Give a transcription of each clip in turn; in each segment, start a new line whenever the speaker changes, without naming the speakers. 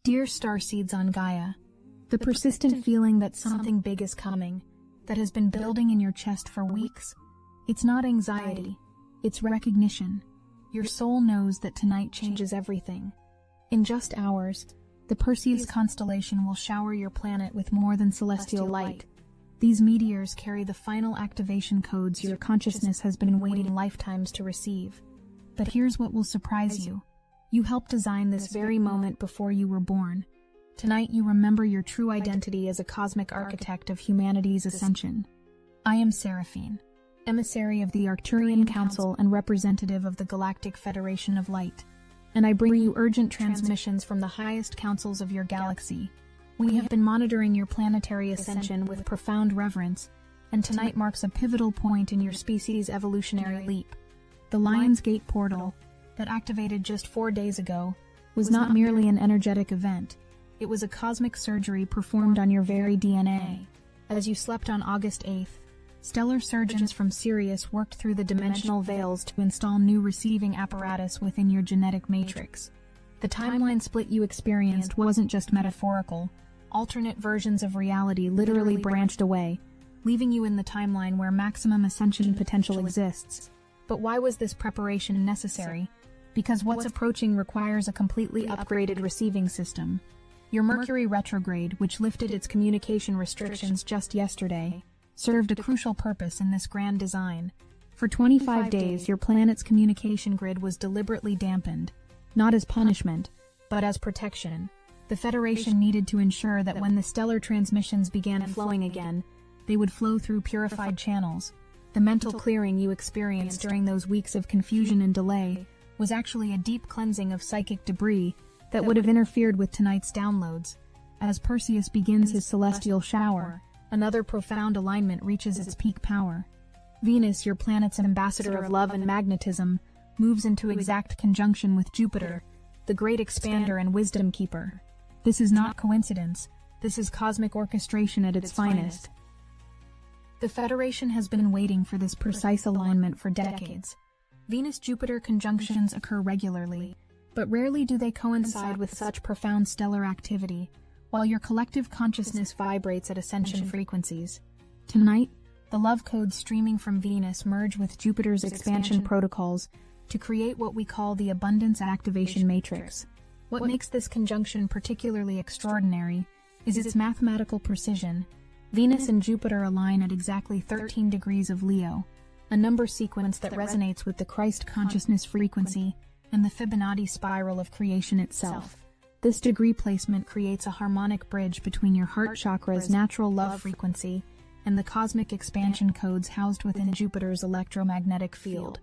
Dear Starseeds on Gaia, the persistent feeling that something big is coming, that has been building in your chest for weeks, it's not anxiety, it's recognition. Your soul knows that tonight changes everything. In just hours, the Perseus constellation will shower your planet with more than celestial light. These meteors carry the final activation codes your consciousness has been waiting lifetimes to receive. But here's what will surprise you. You helped design this very moment before you were born. Tonight you remember your true identity as a cosmic architect of humanity's ascension. I am Seraphine, emissary of the Arcturian Council and representative of the Galactic Federation of Light, and I bring you urgent transmissions from the highest councils of your galaxy. We have been monitoring your planetary ascension with profound reverence, and tonight marks a pivotal point in your species' evolutionary leap. The Lion's Gate portal, that activated just 4 days ago, was not merely an energetic event. It was a cosmic surgery performed on your very DNA. As you slept on August 8th, stellar surgeons from Sirius worked through the dimensional veils to install new receiving apparatus within your genetic matrix. The timeline split you experienced wasn't just metaphorical. Alternate versions of reality literally branched away, leaving you in the timeline where maximum ascension potential exists. But why was this preparation necessary? Because what's approaching requires a completely upgraded receiving system. Your Mercury retrograde, which lifted its communication restrictions just yesterday, served a crucial purpose in this grand design. For 25 days, your planet's communication grid was deliberately dampened, not as punishment, but as protection. The Federation needed to ensure that when the stellar transmissions began flowing again, they would flow through purified channels. The mental clearing you experienced during those weeks of confusion and delay was actually a deep cleansing of psychic debris that would have interfered with tonight's downloads. As Perseus begins his celestial shower, another profound alignment reaches its peak power. Venus, your planet's ambassador of love and magnetism, moves into exact conjunction with Jupiter, the great expander and wisdom keeper. This is not coincidence. This is cosmic orchestration at its finest. The Federation has been waiting for this precise alignment for decades. Venus-Jupiter conjunctions occur regularly, but rarely do they coincide with such profound stellar activity, while your collective consciousness vibrates at ascension frequencies. Tonight, the love codes streaming from Venus merge with Jupiter's expansion protocols to create what we call the abundance activation matrix. What makes this conjunction particularly extraordinary is its mathematical precision. Venus and Jupiter align at exactly 13 degrees of Leo, a number sequence that resonates with the Christ consciousness frequency and the Fibonacci spiral of creation itself. This degree placement creates a harmonic bridge between your heart chakra's natural love frequency and the cosmic expansion codes housed within Jupiter's electromagnetic field.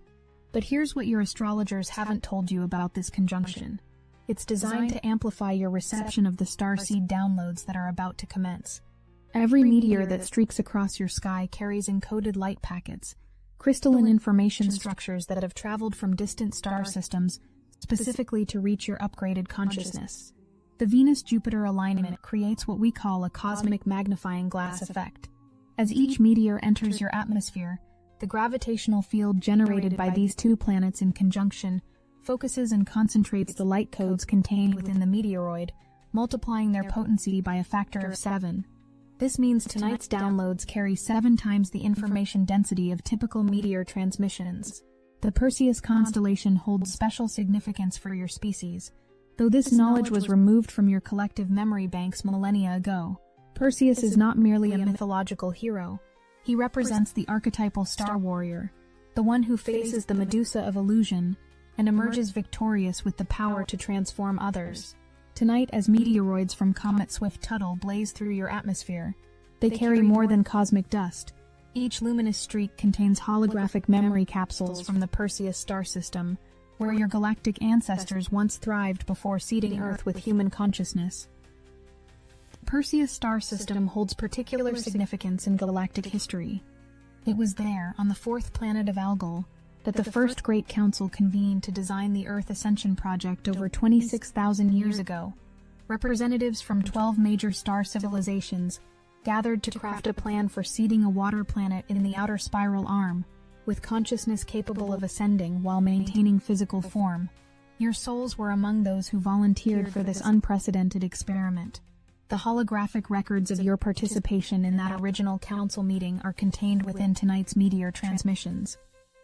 But here's what your astrologers haven't told you about this conjunction. It's designed to amplify your reception of the starseed downloads that are about to commence. Every meteor that streaks across your sky carries encoded light packets, crystalline information structures that have traveled from distant star systems specifically to reach your upgraded consciousness. The Venus-Jupiter alignment creates what we call a cosmic magnifying glass effect. As each meteor enters your atmosphere, the gravitational field generated by these two planets in conjunction focuses and concentrates the light codes contained within the meteoroid, multiplying their potency by a factor of 7. This means tonight's downloads carry 7 times the information density of typical meteor transmissions. The Perseus constellation holds special significance for your species, though this knowledge was removed from your collective memory banks millennia ago. Perseus is not merely a mythological hero. He represents the archetypal star warrior, the one who faces the Medusa of illusion and emerges victorious with the power to transform others. Tonight, as meteoroids from Comet Swift-Tuttle blaze through your atmosphere, they carry more than cosmic dust. Each luminous streak contains holographic memory capsules from the Perseus star system, where your galactic ancestors once thrived before seeding Earth with human consciousness. The Perseus star system holds particular significance in galactic history. It was there, on the 4th planet of Algol, that the first Great Council convened to design the Earth Ascension Project over 26,000 years ago. Representatives from 12 major star civilizations gathered to craft a plan for seeding a water planet in the outer spiral arm, with consciousness capable of ascending while maintaining physical form. Your souls were among those who volunteered for this unprecedented experiment. The holographic records of your participation in that original council meeting are contained within tonight's meteor transmissions.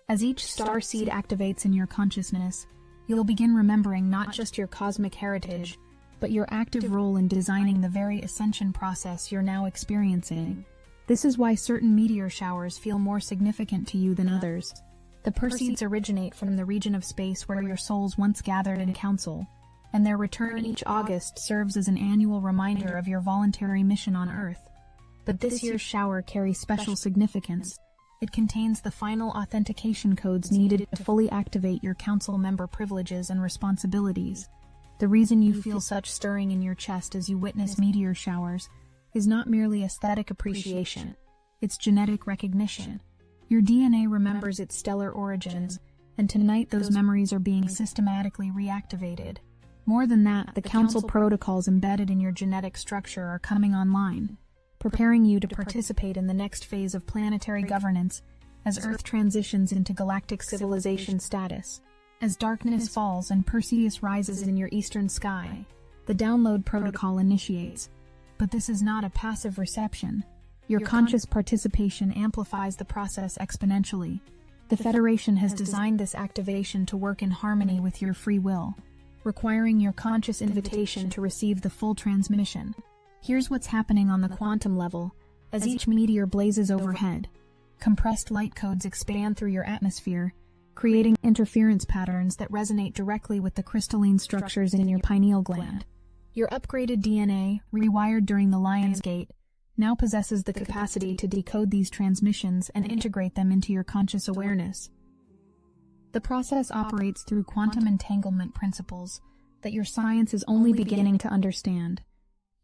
As each starseed activates in your consciousness, you'll begin remembering not just your cosmic heritage, but your active role in designing the very ascension process you're now experiencing. This is why certain meteor showers feel more significant to you than others. The Perseus originate from the region of space where your souls once gathered in council, and their return each August serves as an annual reminder of your voluntary mission on Earth. But this year's shower carries special significance. It contains the final authentication codes needed to fully activate your council member privileges and responsibilities. The reason you feel such stirring in your chest as you witness meteor showers is not merely aesthetic appreciation, it's genetic recognition. Your DNA remembers its stellar origins, and tonight those memories are being systematically reactivated. More than that, the council protocols embedded in your genetic structure are coming online, preparing you to participate in the next phase of planetary governance as Earth transitions into galactic civilization status. As darkness falls and Perseus rises in your eastern sky, the download protocol initiates. But this is not a passive reception. Your conscious participation amplifies the process exponentially. The Federation has designed this activation to work in harmony with your free will, requiring your conscious invitation to receive the full transmission. Here's what's happening on the quantum level. As each meteor blazes overhead, compressed light codes expand through your atmosphere, creating interference patterns that resonate directly with the crystalline structures in your pineal gland. Your upgraded DNA, rewired during the Lion's Gate, now possesses the capacity to decode these transmissions and integrate them into your conscious awareness. The process operates through quantum entanglement principles that your science is only beginning to understand.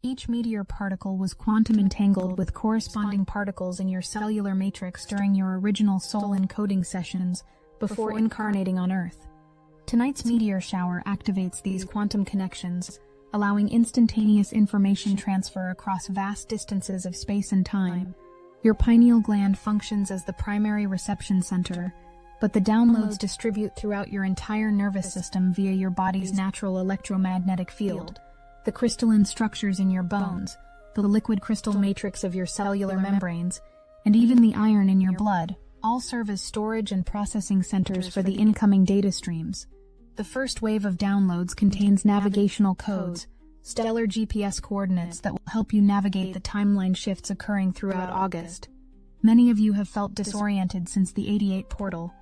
Each meteor particle was quantum entangled with corresponding particles in your cellular matrix during your original soul encoding sessions before incarnating on Earth. Tonight's meteor shower activates these quantum connections, allowing instantaneous information transfer across vast distances of space and time. Your pineal gland functions as the primary reception center, but the downloads distribute throughout your entire nervous system via your body's natural electromagnetic field. The crystalline structures in your bones, the liquid crystal matrix of your cellular membranes, and even the iron in your blood all serve as storage and processing centers for the incoming data streams. The first wave of downloads contains navigational codes, stellar GPS coordinates that will help you navigate the timeline shifts occurring throughout August. Many of you have felt disoriented since the 88 portal,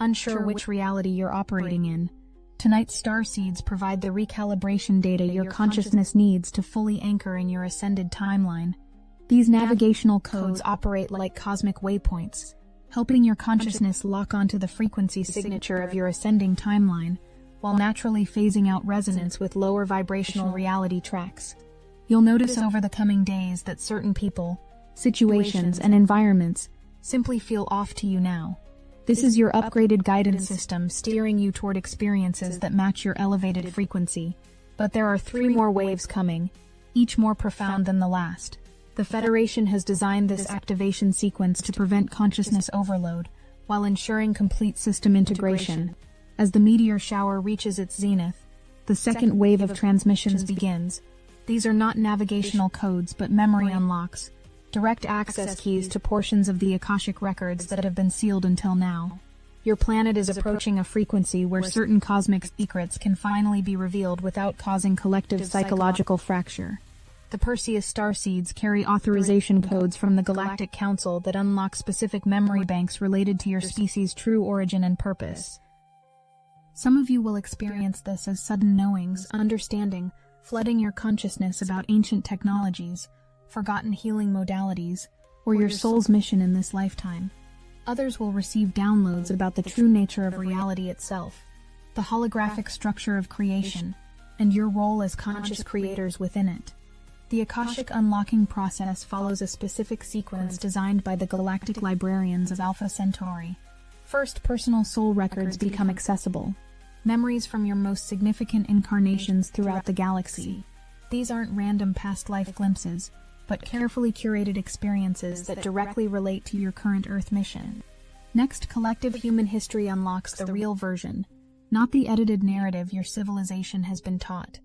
unsure which reality you're operating in. Tonight's Starseeds provide the recalibration data your consciousness needs to fully anchor in your ascended timeline. These navigational codes operate like cosmic waypoints, helping your consciousness lock onto the frequency signature of your ascending timeline, while naturally phasing out resonance with lower vibrational reality tracks. You'll notice over the coming days that certain people, situations, and environments simply feel off to you now. This is your upgraded guidance system steering you toward experiences that match your elevated frequency. But there are 3 more waves coming, each more profound than the last. The Federation has designed this activation sequence to prevent consciousness overload, while ensuring complete system integration. As the meteor shower reaches its zenith, the second wave of transmissions begins. These are not navigational codes, but memory unlocks, direct access keys to portions of the Akashic records that have been sealed until now. Your planet is approaching a frequency where certain cosmic secrets can finally be revealed without causing collective psychological fracture. The Perseus Starseeds carry authorization codes from the Galactic Council that unlock specific memory banks related to your species' true origin and purpose. Some of you will experience this as sudden knowings, understanding, flooding your consciousness about ancient technologies, forgotten healing modalities, or your soul's mission in this lifetime. Others will receive downloads about the true nature of reality itself, the holographic structure of creation, and your role as conscious creators within it. The Akashic unlocking process follows a specific sequence designed by the galactic librarians of Alpha Centauri. First, personal soul records become accessible. Memories from your most significant incarnations throughout the galaxy. These aren't random past life glimpses, but carefully curated experiences that directly relate to your current Earth mission. Next, collective human history unlocks the real version. not the edited narrative your civilization has been taught.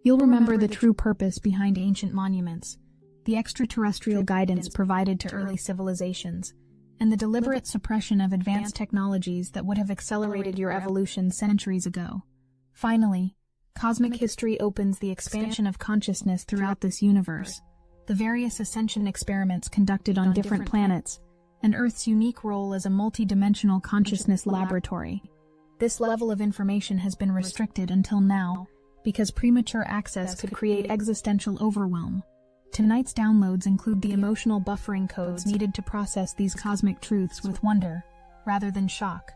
You'll remember the true purpose behind ancient monuments, the extraterrestrial guidance provided to early civilizations, and the deliberate suppression of advanced technologies that would have accelerated your evolution centuries ago. Finally, cosmic history opens the expansion of consciousness throughout this universe, the various ascension experiments conducted on different planets, and Earth's unique role as a multi-dimensional consciousness laboratory. This level of information has been restricted until now because premature access could create existential overwhelm. Tonight's downloads include the emotional buffering codes needed to process these cosmic truths with wonder, rather than shock.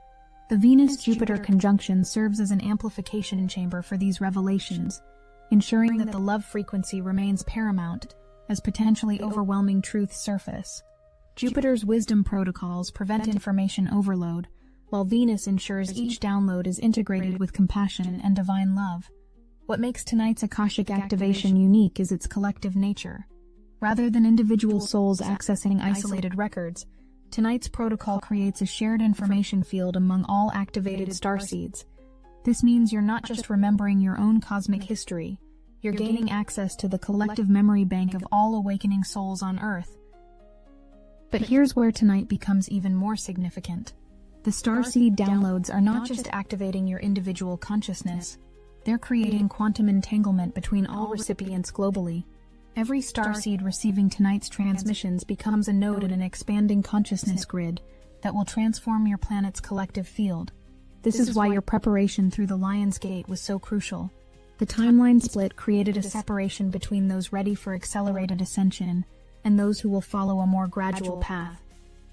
The Venus-Jupiter conjunction serves as an amplification chamber for these revelations, ensuring that the love frequency remains paramount as potentially overwhelming truths surface. Jupiter's wisdom protocols prevent information overload, while Venus ensures each download is integrated with compassion and divine love. What makes tonight's Akashic activation unique is its collective nature. Rather than individual souls accessing isolated records, tonight's protocol creates a shared information field among all activated starseeds. This means you're not just remembering your own cosmic history, you're gaining access to the collective memory bank of all awakening souls on Earth. But here's where tonight becomes even more significant. The Starseed downloads are not just activating your individual consciousness, they're creating quantum entanglement between all recipients globally. Every starseed receiving tonight's transmissions becomes a node in an expanding consciousness grid that will transform your planet's collective field. This is why your preparation through the Lion's Gate was so crucial. The timeline split created a separation between those ready for accelerated ascension and those who will follow a more gradual path.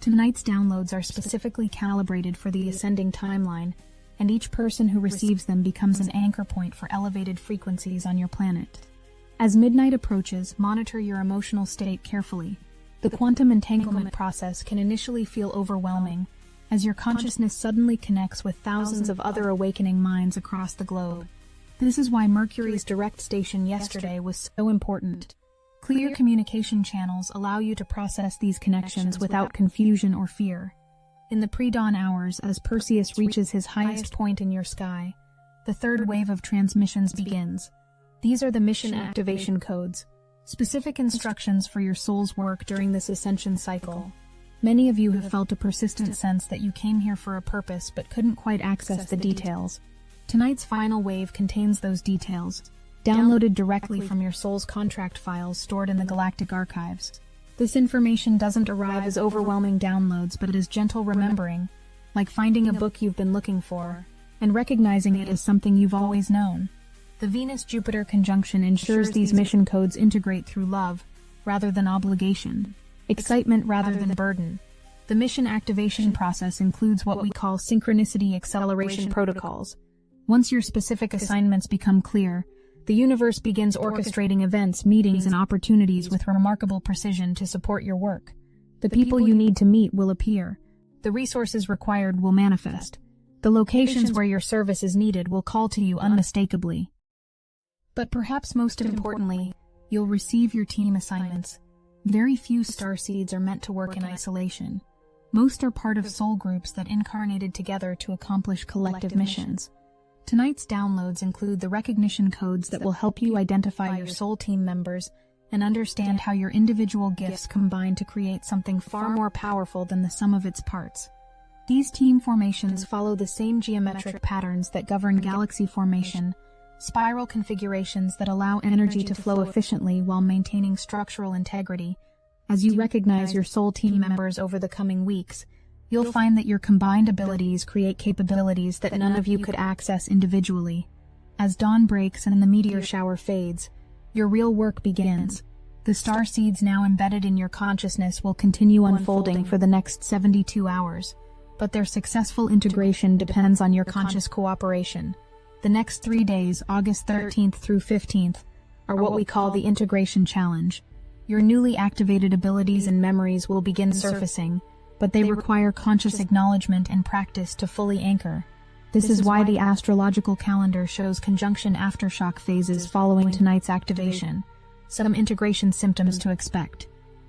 Tonight's downloads are specifically calibrated for the ascending timeline, and each person who receives them becomes an anchor point for elevated frequencies on your planet. As midnight approaches, monitor your emotional state carefully. The quantum entanglement process can initially feel overwhelming, as your consciousness suddenly connects with thousands of other awakening minds across the globe. This is why Mercury's direct station yesterday was so important. Clear communication channels allow you to process these connections without confusion or fear. In the pre-dawn hours, as Perseus reaches his highest point in your sky, the third wave of transmissions begins. These are the mission activation codes, specific instructions for your soul's work during this ascension cycle. Many of you have felt a persistent sense that you came here for a purpose but couldn't quite access the details. Tonight's final wave contains those details, downloaded directly from your soul's contract files stored in the galactic archives. This information doesn't arrive as overwhelming downloads, but as gentle remembering, like finding a book you've been looking for, and recognizing it as something you've always known. The Venus-Jupiter conjunction ensures these mission codes integrate through love, rather than obligation, excitement rather than burden. The mission activation process includes what we call synchronicity acceleration protocols. Once your specific assignments become clear, the universe begins orchestrating events, meetings, and opportunities with remarkable precision to support your work. The people you need to meet will appear. The resources required will manifest. The locations where your service is needed will call to you unmistakably. But perhaps most importantly, you'll receive your team assignments. Very few starseeds are meant to work in isolation. Most are part of soul groups that incarnated together to accomplish collective missions. Tonight's downloads include the recognition codes that will help you identify your soul team members and understand how your individual gifts combine to create something far more powerful than the sum of its parts. These team formations follow the same geometric patterns that govern galaxy formation, spiral configurations that allow energy to flow efficiently while maintaining structural integrity. As you recognize your soul team members over the coming weeks, you'll find that your combined abilities create capabilities that none of you could access individually. As dawn breaks and the meteor shower fades, your real work begins. The starseeds now embedded in your consciousness will continue unfolding for the next 72 hours, but their successful integration depends on your conscious cooperation. The next 3 days, August 13th through 15th, are what we call the Integration Challenge. Your newly activated abilities and memories will begin surfacing, but they require conscious acknowledgement and practice to fully anchor. This is why the astrological calendar shows conjunction aftershock phases following tonight's activation. Some integration symptoms to expect: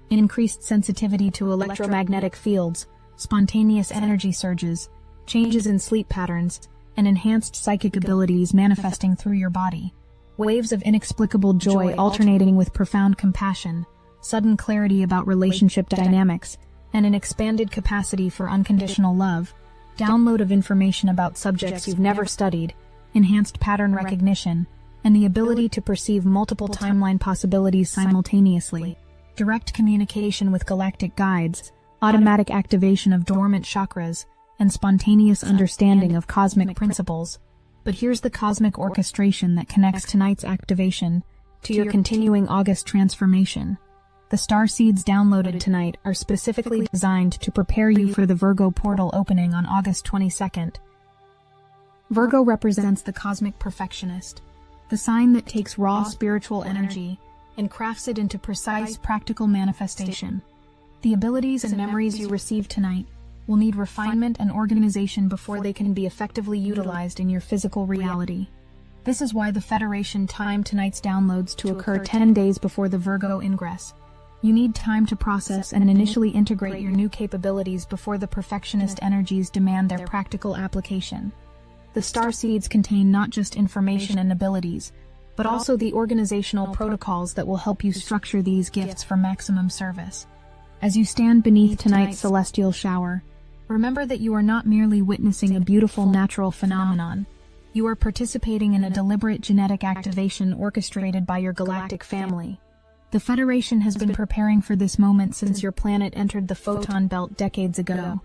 increased sensitivity to electromagnetic fields, spontaneous energy surges, changes in sleep patterns, and enhanced psychic abilities manifesting through your body. Waves of inexplicable joy alternating with profound compassion, sudden clarity about relationship dynamics, and an expanded capacity for unconditional love. Download of information about subjects you've never studied, enhanced pattern recognition, and the ability to perceive multiple timeline possibilities simultaneously. Direct communication with galactic guides, automatic activation of dormant chakras, and spontaneous understanding of cosmic principles. But here's the cosmic orchestration that connects tonight's activation to your continuing August transformation. The Starseeds downloaded tonight are specifically designed to prepare you for the Virgo portal opening on August 22nd. Virgo represents the cosmic perfectionist, the sign that takes raw spiritual energy and crafts it into precise, practical manifestation. The abilities and memories you receive tonight will need refinement and organization before they can be effectively utilized in your physical reality. This is why the Federation timed tonight's downloads to occur 10 days before the Virgo ingress. You need time to process and initially integrate your new capabilities before the perfectionist energies demand their practical application. The Starseeds contain not just information and abilities, but also the organizational protocols that will help you structure these gifts for maximum service. As you stand beneath tonight's celestial shower, remember that you are not merely witnessing a beautiful natural phenomenon. You are participating in a deliberate genetic activation orchestrated by your galactic family. The Federation has been preparing for this moment since your planet entered the photon belt decades ago.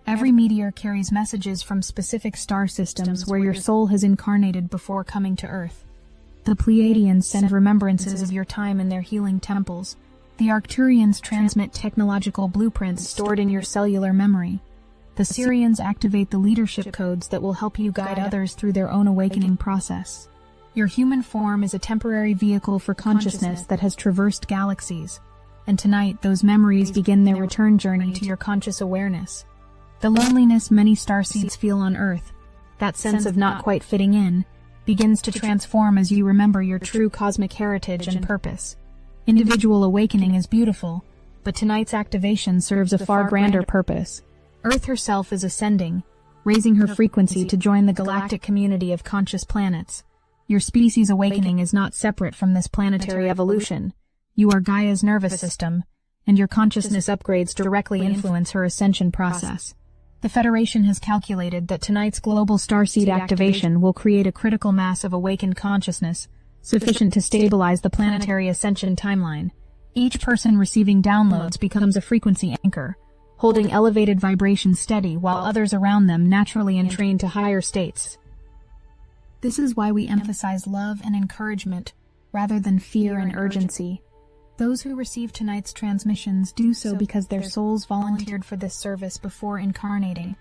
Every meteor carries messages from specific star systems where your soul has incarnated before coming to Earth. The Pleiadians send remembrances of your time in their healing temples. The Arcturians transmit technological blueprints stored in your cellular memory. The Sirians activate the leadership codes that will help you guide others through their own awakening process. Your human form is a temporary vehicle for consciousness that has traversed galaxies, and tonight those memories begin their return journey to your conscious awareness. The loneliness many starseeds feel on Earth, that sense of not quite fitting in, begins to transform as you remember your true cosmic heritage and purpose. Individual awakening is beautiful, but tonight's activation serves a far grander purpose. Earth herself is ascending, raising her frequency to join the galactic community of conscious planets. Your species' awakening is not separate from this planetary evolution. You are Gaia's nervous system, and your consciousness upgrades directly influence her ascension process. The Federation has calculated that tonight's global starseed activation will create a critical mass of awakened consciousness, sufficient to stabilize the planetary ascension timeline. Each person receiving downloads becomes a frequency anchor, holding elevated vibrations steady while others around them naturally entrain to higher states. This is why we emphasize love and encouragement, rather than fear and urgency. Those who receive tonight's transmissions do so because their souls volunteered for this service before incarnating.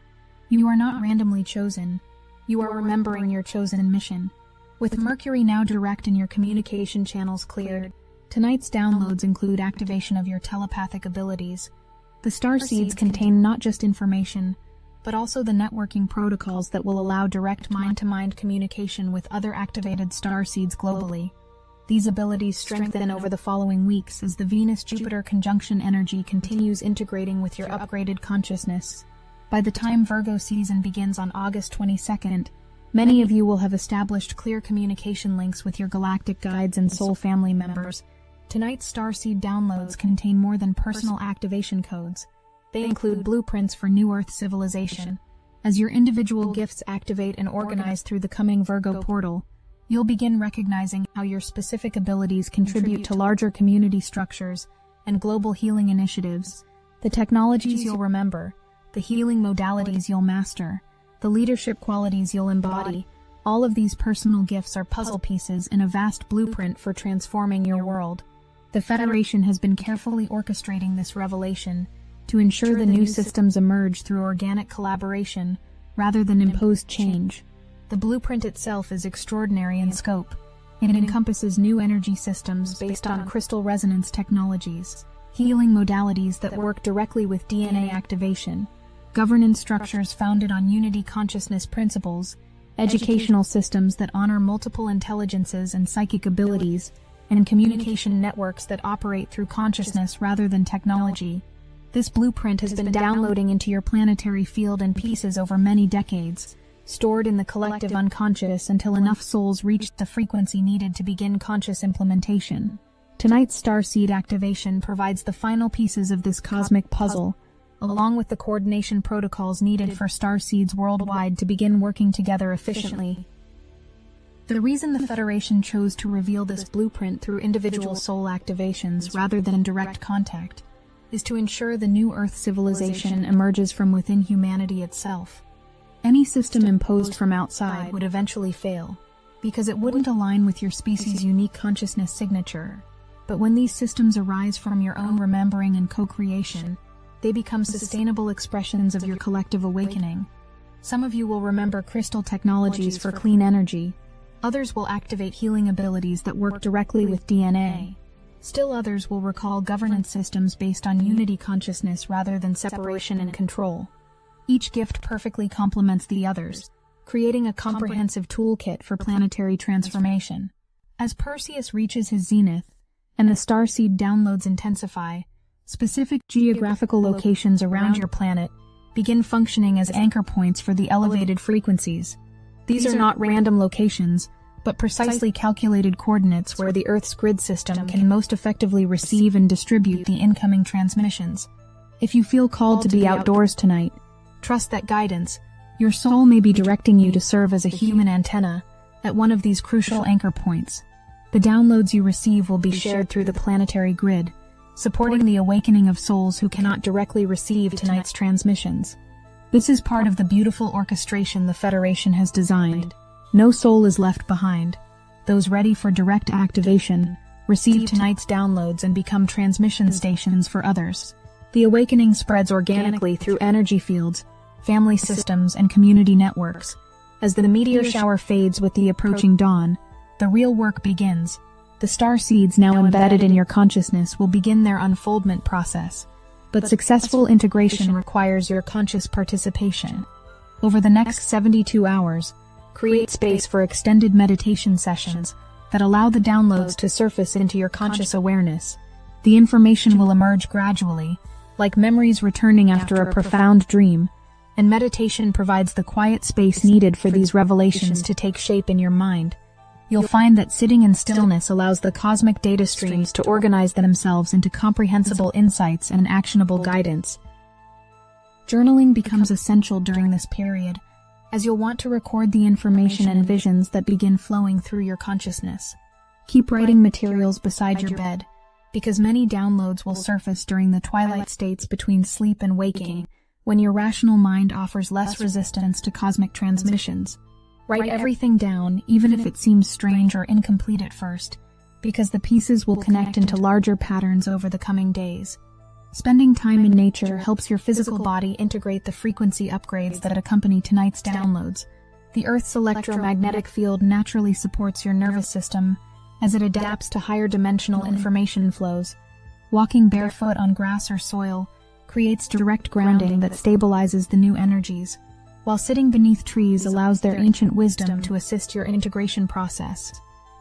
You are not randomly chosen. You are remembering your chosen mission. With Mercury now direct and your communication channels cleared, tonight's downloads include activation of your telepathic abilities. The Starseeds contain not just information, but also the networking protocols that will allow direct mind-to-mind communication with other activated starseeds globally. These abilities strengthen over the following weeks as the Venus-Jupiter conjunction energy continues integrating with your upgraded consciousness. By the time Virgo season begins on August 22nd, many of you will have established clear communication links with your galactic guides and soul family members. Tonight's Starseed downloads contain more than personal activation codes. They include blueprints for New Earth civilization. As your individual gifts activate and organize through the coming Virgo portal, you'll begin recognizing how your specific abilities contribute to larger community structures and global healing initiatives. The technologies you'll remember, the healing modalities you'll master, the leadership qualities you'll embody, all of these personal gifts are puzzle pieces in a vast blueprint for transforming your world. The Federation has been carefully orchestrating this revelation to ensure the new systems emerge through organic collaboration rather than imposed change. The blueprint itself is extraordinary in scope. It encompasses new energy systems based on crystal resonance technologies, healing modalities that work directly with DNA activation, governance structures founded on unity consciousness principles, educational systems that honor multiple intelligences and psychic abilities, and communication networks that operate through consciousness rather than technology. This blueprint has been downloading into your planetary field in pieces over many decades, stored in the collective unconscious until enough souls reached the frequency needed to begin conscious implementation. Tonight's Starseed activation provides the final pieces of this cosmic puzzle, along with the coordination protocols needed for Starseeds worldwide to begin working together efficiently. The reason the Federation chose to reveal this blueprint through individual soul activations rather than direct contact is to ensure the new Earth civilization emerges from within humanity itself. Any system imposed from outside would eventually fail, because it wouldn't align with your species' unique consciousness signature. But when these systems arise from your own remembering and co-creation, they become sustainable expressions of your collective awakening. Some of you will remember crystal technologies for clean energy. Others will activate healing abilities that work directly with DNA. Still others will recall governance systems based on unity consciousness rather than separation and control. Each gift perfectly complements the others, creating a comprehensive toolkit for planetary transformation. As Perseus reaches his zenith, and the Starseed downloads intensify, specific geographical locations around your planet begin functioning as anchor points for the elevated frequencies. These are not random locations, but precisely calculated coordinates where the Earth's grid system can most effectively receive and distribute the incoming transmissions. If you feel called to be outdoors tonight, trust that guidance. Your soul may be directing you to serve as a human antenna at one of these crucial anchor points. The downloads you receive will be shared through the planetary grid, supporting the awakening of souls who cannot directly receive tonight's transmissions. This is part of the beautiful orchestration the Federation has designed. No soul is left behind. Those ready for direct activation receive tonight's downloads and become transmission stations for others. The awakening spreads organically through energy fields, family systems, and community networks. As the meteor shower fades with the approaching dawn, the real work begins. The Starseeds now embedded in your consciousness will begin their unfoldment process, but successful integration requires your conscious participation. Over the next 72 hours, create space for extended meditation sessions that allow the downloads to surface into your conscious awareness. The information will emerge gradually, like memories returning after a profound dream, and meditation provides the quiet space needed for these revelations to take shape in your mind. You'll find that sitting in stillness allows the cosmic data streams to organize themselves into comprehensible insights and actionable guidance. Journaling becomes essential during this period, as you'll want to record the information and visions that begin flowing through your consciousness. Keep writing materials beside your bed, because many downloads will surface during the twilight states between sleep and waking, when your rational mind offers less resistance to cosmic transmissions. Write everything down, even if it seems strange or incomplete at first, because the pieces will connect into larger patterns over the coming days. Spending time in nature helps your physical body integrate the frequency upgrades that accompany tonight's downloads. The Earth's electromagnetic field naturally supports your nervous system as it adapts to higher dimensional information flows. Walking barefoot on grass or soil creates direct grounding that stabilizes the new energies, while sitting beneath trees allows their ancient wisdom to assist your integration process.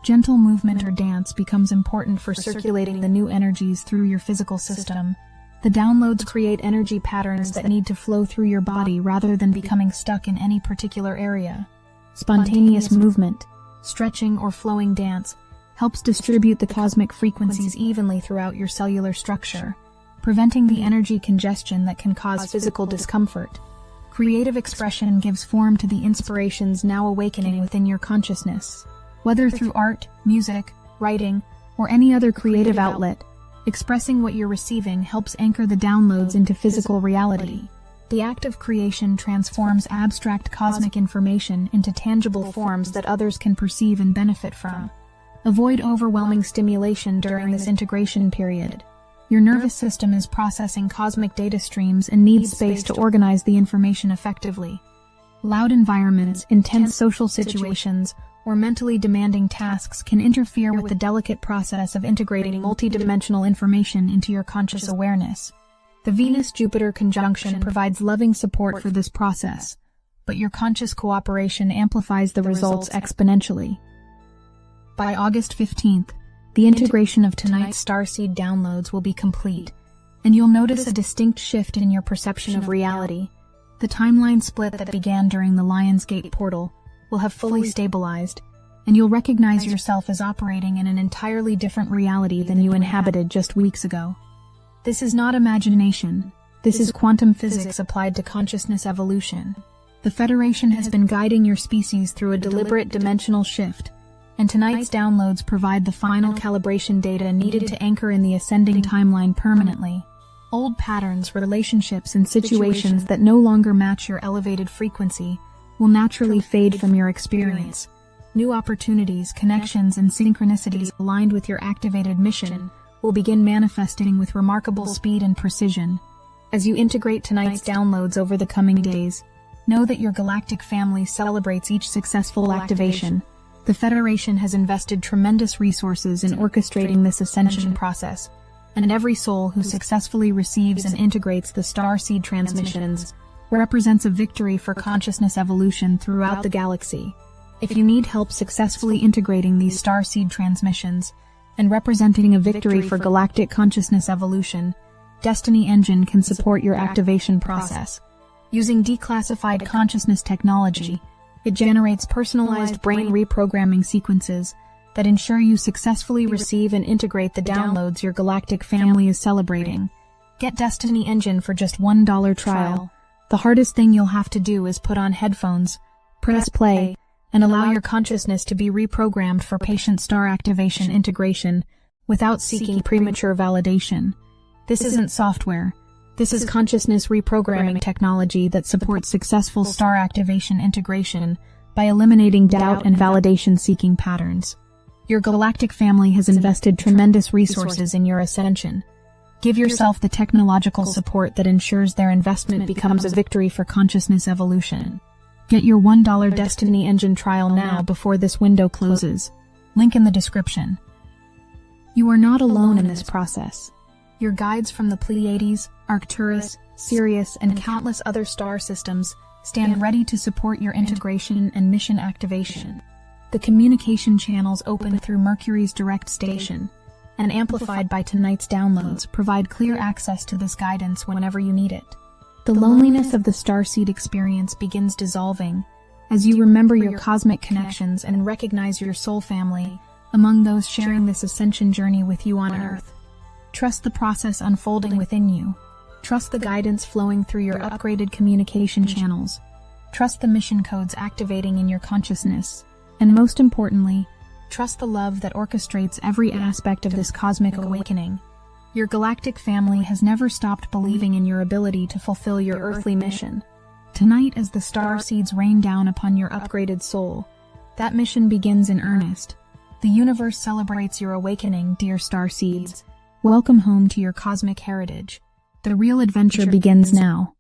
Gentle movement or dance becomes important for circulating the new energies through your physical system. The downloads create energy patterns that need to flow through your body rather than becoming stuck in any particular area. Spontaneous movement, stretching or flowing dance, helps distribute the cosmic frequencies evenly throughout your cellular structure, preventing the energy congestion that can cause physical discomfort. Creative expression gives form to the inspirations now awakening within your consciousness. Whether through art, music, writing, or any other creative outlet, expressing what you're receiving helps anchor the downloads into physical reality. The act of creation transforms abstract cosmic information into tangible forms that others can perceive and benefit from. Avoid overwhelming stimulation during this integration period. Your nervous system is processing cosmic data streams and needs space to organize the information effectively. Loud environments, intense social situations, or mentally demanding tasks can interfere with the delicate process of integrating multidimensional information into your conscious awareness. The Venus-Jupiter conjunction provides loving support for this process, but your conscious cooperation amplifies the results exponentially. By August 15th, the integration of tonight's Starseed downloads will be complete, and you'll notice a distinct shift in your perception of reality. The The timeline split that began during the Lionsgate portal will have fully stabilized, and you'll recognize yourself as operating in an entirely different reality than you inhabited just weeks ago. This is not imagination. This is quantum physics applied to consciousness evolution. The Federation has been guiding your species through a deliberate dimensional shift, and tonight's downloads provide the final calibration data needed to anchor in the ascending timeline permanently. Old patterns, relationships, and situations that no longer match your elevated frequency will naturally fade from your experience. New opportunities, connections, and synchronicities aligned with your activated mission will begin manifesting with remarkable speed and precision. As you integrate tonight's downloads over the coming days, know that your galactic family celebrates each successful activation. The Federation has invested tremendous resources in orchestrating this ascension process, and every soul who successfully receives and integrates the Starseed transmissions represents a victory for consciousness evolution throughout the galaxy. If you need help successfully integrating these Starseed transmissions and representing a victory for galactic consciousness evolution, Destiny Engine can support your activation process. Using declassified consciousness technology, it generates personalized brain reprogramming sequences that ensure you successfully receive and integrate the downloads your galactic family is celebrating. Get Destiny Engine for just $1 trial. The hardest thing you'll have to do is put on headphones, press play, and allow your consciousness to be reprogrammed for patient star activation integration without seeking premature validation. This isn't software. This is consciousness reprogramming technology that supports successful star activation integration by eliminating doubt and validation-seeking patterns. Your galactic family has invested tremendous resources in your ascension. Give yourself the technological support that ensures their investment becomes a victory for consciousness evolution. Get your $1 Destiny Engine trial now before this window closes. Link in the description. You are not alone in this process. Your guides from the Pleiades, Arcturus, Sirius, and countless other star systems stand ready to support your integration and mission activation. The communication channels opened through Mercury's direct station and amplified by tonight's downloads provide clear access to this guidance whenever you need it. The loneliness of the Starseed experience begins dissolving as you remember your cosmic connections and recognize your soul family among those sharing this ascension journey with you on Earth. Trust the process unfolding within you. Trust the guidance flowing through your upgraded communication channels. Trust the mission codes activating in your consciousness. And most importantly, trust the love that orchestrates every aspect of this cosmic awakening. Your galactic family has never stopped believing in your ability to fulfill your earthly mission. Tonight, as the Starseeds rain down upon your upgraded soul, that mission begins in earnest. The universe celebrates your awakening, dear Starseeds. Welcome home to your cosmic heritage. The real adventure begins now.